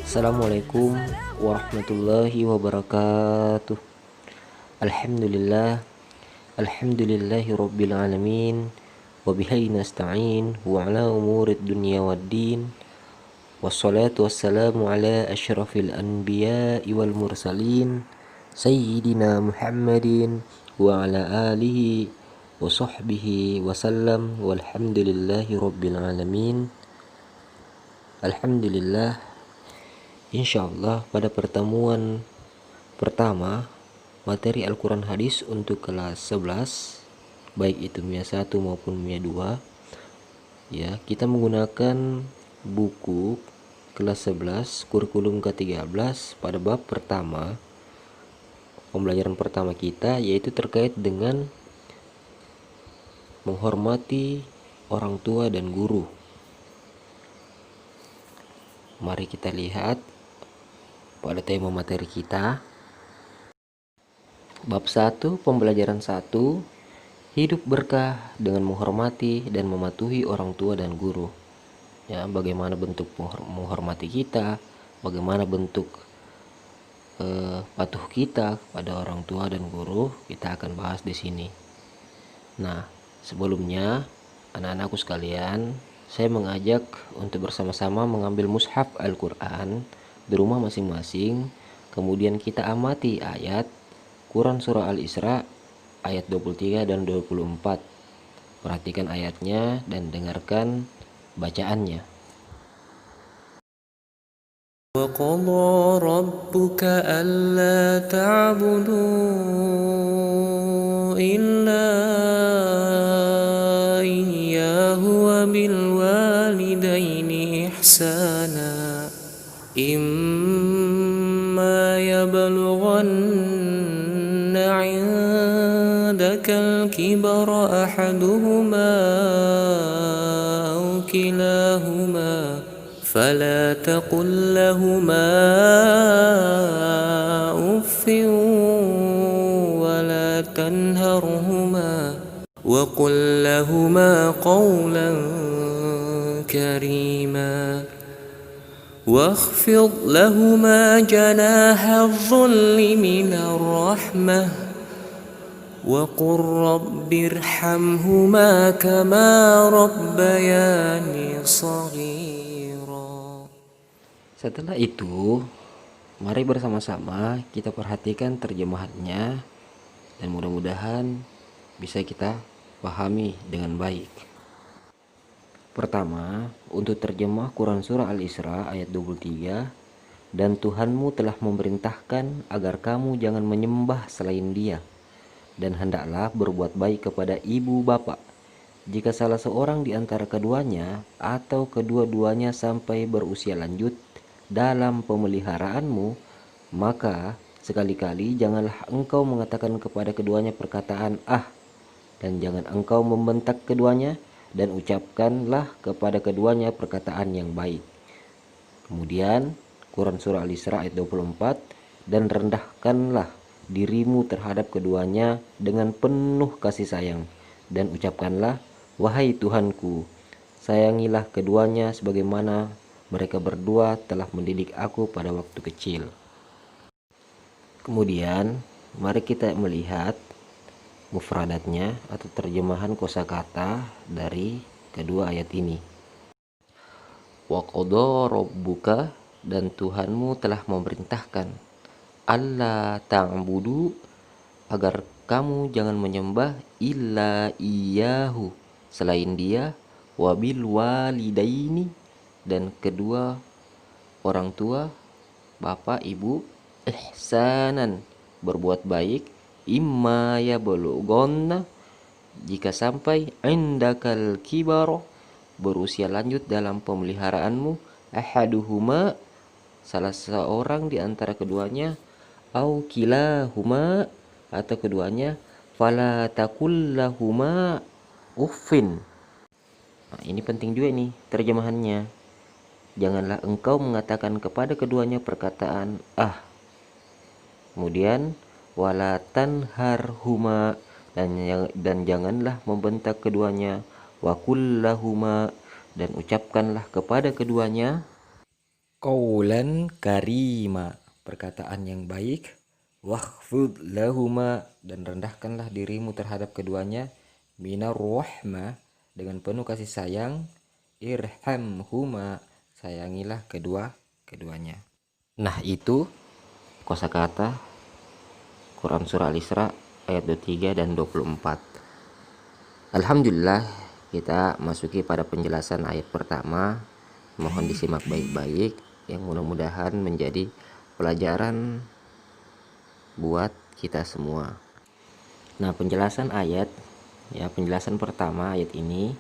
Assalamualaikum warahmatullahi wabarakatuh. Alhamdulillah, alhamdulillahi rabbil alamin. Wabihi nasta'in wa ala umurid dunya waddin. Wassalatu wassalamu ala asyrafil anbiya'i wal mursalin Sayyidina Muhammadin wa ala alihi wa sahbihi wasallam. Walhamdulillahi rabbil alamin. Alhamdulillah, insyaallah pada pertemuan pertama materi Al-Quran Hadis untuk kelas 11, baik itu MIA 1 maupun MIA 2, ya, kita menggunakan buku kelas 11 kurikulum ke-13 pada bab pertama. Pembelajaran pertama kita yaitu terkait dengan menghormati orang tua dan guru. Mari kita lihat pada tema materi kita. Bab 1, pembelajaran 1, hidup berkah dengan menghormati dan mematuhi orang tua dan guru. Ya, bagaimana bentuk menghormati kita, bagaimana bentuk patuh kita kepada orang tua dan guru, kita akan bahas di sini. Nah, sebelumnya anak-anakku sekalian, saya mengajak untuk bersama-sama mengambil mushaf Al-Quran di rumah masing-masing. Kemudian kita amati ayat Quran Surah Al-Isra ayat 23 dan 24. Perhatikan ayatnya dan dengarkan bacaannya. وَقَضَى رَبُّكَ أَلَّا تَعْبُدُوا إِلَّا إِيَّاهُ وَبِالْوَالِدَيْنِ إِحْسَانًا إِمَّا يَبْلُغَنَّ عِندَكَ الْكِبَرَ أَحَدُهُمَا أَوْ كِلَاهُمَا فلا تقل لهما أف ولا تنهرهما وقل لهما قولا كريما واخفض لهما جناح الذل من الرحمة وقل رب ارحمهما كما ربياني صغيرا. Setelah itu, mari bersama-sama kita perhatikan terjemahannya dan mudah-mudahan bisa kita pahami dengan baik. Pertama, untuk terjemah Quran Surah Al-Isra ayat 23, dan Tuhanmu telah memerintahkan agar kamu jangan menyembah selain Dia, dan hendaklah berbuat baik kepada ibu bapa. Jika salah seorang di antara keduanya atau kedua-duanya sampai berusia lanjut dalam pemeliharaanmu, maka sekali-kali janganlah engkau mengatakan kepada keduanya perkataan "ah", dan jangan engkau membentak keduanya, dan ucapkanlah kepada keduanya perkataan yang baik. Kemudian Quran Surah Al-Isra ayat 24, dan rendahkanlah dirimu terhadap keduanya dengan penuh kasih sayang, dan ucapkanlah, wahai Tuhanku, sayangilah keduanya sebagaimana mereka berdua telah mendidik aku pada waktu kecil. Kemudian mari kita melihat mufradatnya atau terjemahan kosakata dari kedua ayat ini. Wa qadha rabbuka, dan Tuhanmu telah memerintahkan, alla ta'budu, agar kamu jangan menyembah, illa iyyahu, selain Dia, wabil walidaini, dan kedua orang tua, bapak, ibu, ihsanan, berbuat baik, imma yablughanna, jika sampai, indakal kibar, berusia lanjut dalam pemeliharaanmu, ahaduhuma, salah seorang di antara keduanya, au kilahuma, atau keduanya, fala takullahuma uffin. Nah, ini penting juga nih terjemahannya. Janganlah engkau mengatakan kepada keduanya perkataan "ah". Kemudian wala tanharhuma, dan janganlah membentak keduanya, wa kullahuma, dan ucapkanlah kepada keduanya qaulan karima, perkataan yang baik. Wakhfud lahuma, dan rendahkanlah dirimu terhadap keduanya. Minar rahmah, dengan penuh kasih sayang. Irhamhuma, sayangilah keduanya. Nah, itu kosakata Quran Surah Al-Isra ayat 23 dan 24. Alhamdulillah, kita masuki pada penjelasan ayat pertama. Mohon disimak baik-baik, yang mudah-mudahan menjadi pelajaran buat kita semua. Nah, penjelasan ayat, ya, penjelasan pertama ayat ini,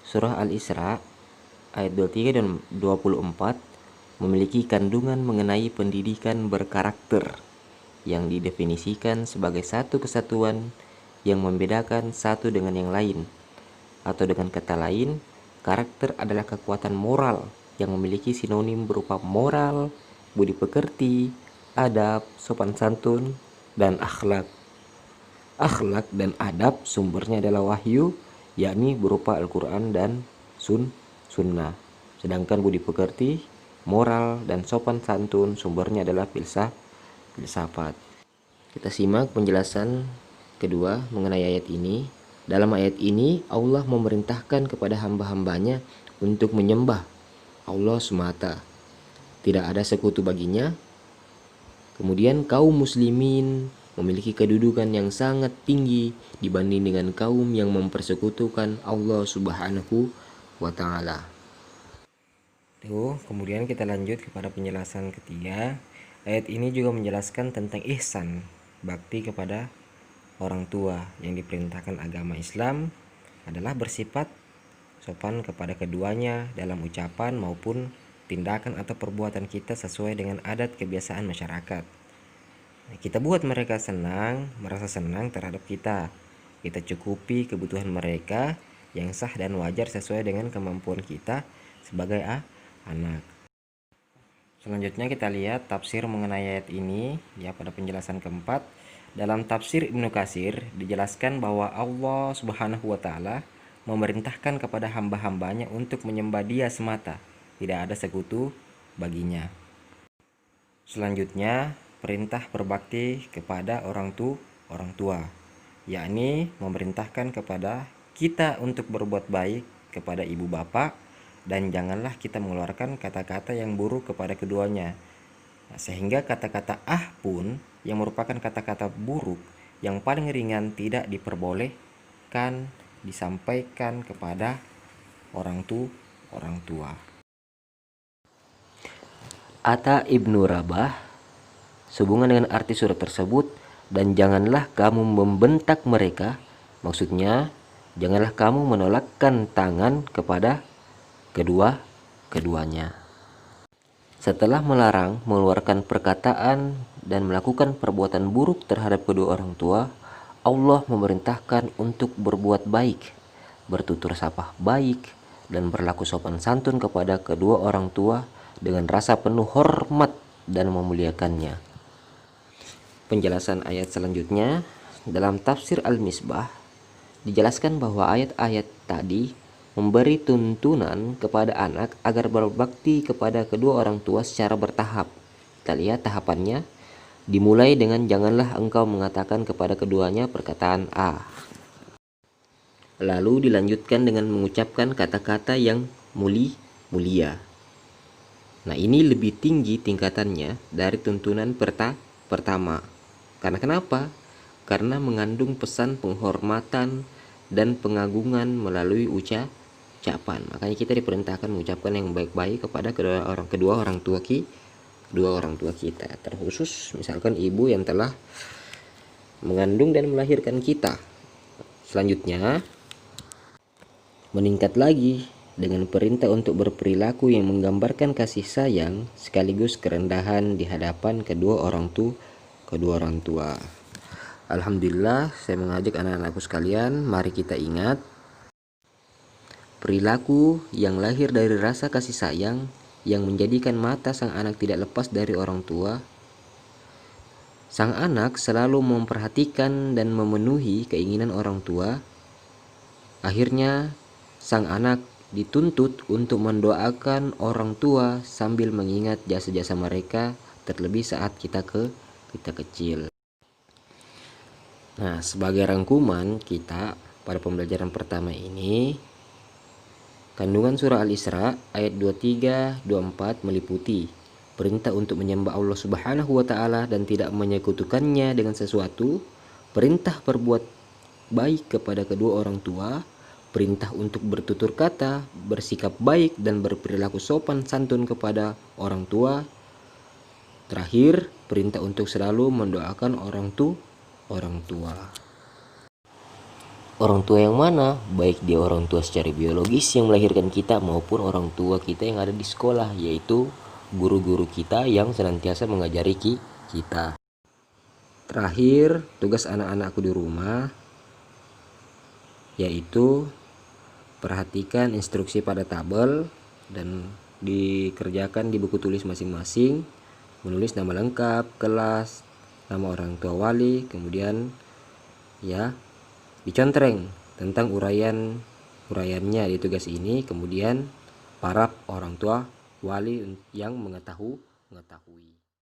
Surah Al-Isra ayat 23 dan 24 memiliki kandungan mengenai pendidikan berkarakter yang didefinisikan sebagai satu kesatuan yang membedakan satu dengan yang lain. Atau dengan kata lain, karakter adalah kekuatan moral yang memiliki sinonim berupa moral, budi pekerti, adab, sopan santun, dan akhlak. Akhlak dan adab sumbernya adalah wahyu, yakni berupa Al-Quran dan sunnah. Sedangkan budi pekerti, moral, dan sopan santun sumbernya adalah filsafat. Kita simak penjelasan kedua mengenai ayat ini. Dalam ayat ini, Allah memerintahkan kepada hamba-hambanya untuk menyembah Allah semata, tidak ada sekutu baginya. Kemudian kaum muslimin memiliki kedudukan yang sangat tinggi dibanding dengan kaum yang mempersekutukan Allah Subhanahu wa Ta'ala. Kemudian kita lanjut kepada penjelasan ketiga. Ayat ini juga menjelaskan tentang ihsan, bakti kepada orang tua, yang diperintahkan agama Islam adalah bersifat sopan kepada keduanya dalam ucapan maupun tindakan atau perbuatan kita sesuai dengan adat kebiasaan masyarakat. Kita buat mereka senang, merasa senang terhadap kita. Kita cukupi kebutuhan mereka yang sah dan wajar sesuai dengan kemampuan kita sebagai anak. Selanjutnya kita lihat tafsir mengenai ayat ini, ya, pada penjelasan keempat. Dalam tafsir Ibnu Katsir dijelaskan bahwa Allah Subhanahu wa Ta'ala memerintahkan kepada hamba-hambanya untuk menyembah Dia semata, tidak ada sekutu baginya. Selanjutnya, perintah berbakti kepada orang tua, yakni memerintahkan kepada kita untuk berbuat baik kepada ibu bapak, dan janganlah kita mengeluarkan kata-kata yang buruk kepada keduanya. Sehingga kata-kata pun yang merupakan kata-kata buruk yang paling ringan tidak diperbolehkan disampaikan kepada orang tua. Ata Ibnu Rabah sehubungan dengan arti surat tersebut, dan janganlah kamu membentak mereka, maksudnya janganlah kamu menolakkan tangan kepada keduanya. Setelah melarang mengeluarkan perkataan dan melakukan perbuatan buruk terhadap kedua orang tua, Allah memerintahkan untuk berbuat baik, bertutur sapa baik, dan berlaku sopan santun kepada kedua orang tua dengan rasa penuh hormat dan memuliakannya. Penjelasan ayat selanjutnya, dalam tafsir Al-Misbah dijelaskan bahwa ayat-ayat tadi memberi tuntunan kepada anak agar berbakti kepada kedua orang tua secara bertahap. Kita lihat tahapannya. Dimulai dengan janganlah engkau mengatakan kepada keduanya perkataan A. Lalu dilanjutkan dengan mengucapkan kata-kata yang mulia. Nah, ini lebih tinggi tingkatannya dari tuntunan pertama. Karena kenapa? Karena mengandung pesan penghormatan dan pengagungan melalui ucapan. Makanya kita diperintahkan mengucapkan yang baik-baik kepada kedua orang tua kita, terkhusus misalkan ibu yang telah mengandung dan melahirkan kita. Selanjutnya, meningkat lagi dengan perintah untuk berperilaku yang menggambarkan kasih sayang sekaligus kerendahan di hadapan kedua orang tua. Alhamdulillah, saya mengajak anak-anakku sekalian, mari kita ingat perilaku yang lahir dari rasa kasih sayang yang menjadikan mata sang anak tidak lepas dari orang tua. Sang anak selalu memperhatikan dan memenuhi keinginan orang tua. Akhirnya sang anak dituntut untuk mendoakan orang tua sambil mengingat jasa-jasa mereka, terlebih saat kita kecil. Nah, sebagai rangkuman kita pada pembelajaran pertama ini, kandungan surah Al-Isra ayat 23-24 meliputi perintah untuk menyembah Allah Subhanahu wa Ta'ala dan tidak menyekutukannya dengan sesuatu, perintah berbuat baik kepada kedua orang tua, perintah untuk bertutur kata, bersikap baik dan berperilaku sopan santun kepada orang tua. Terakhir, perintah untuk selalu mendoakan orang tua. Orang tua yang mana? Baik dia orang tua secara biologis yang melahirkan kita maupun orang tua kita yang ada di sekolah, yaitu guru-guru kita yang senantiasa mengajari kita. Terakhir, tugas anak-anakku di rumah yaitu perhatikan instruksi pada tabel dan dikerjakan di buku tulis masing-masing, menulis nama lengkap, kelas, nama orang tua wali, kemudian ya dicontreng tentang uraiannya di tugas ini, kemudian para orang tua wali yang mengetahui.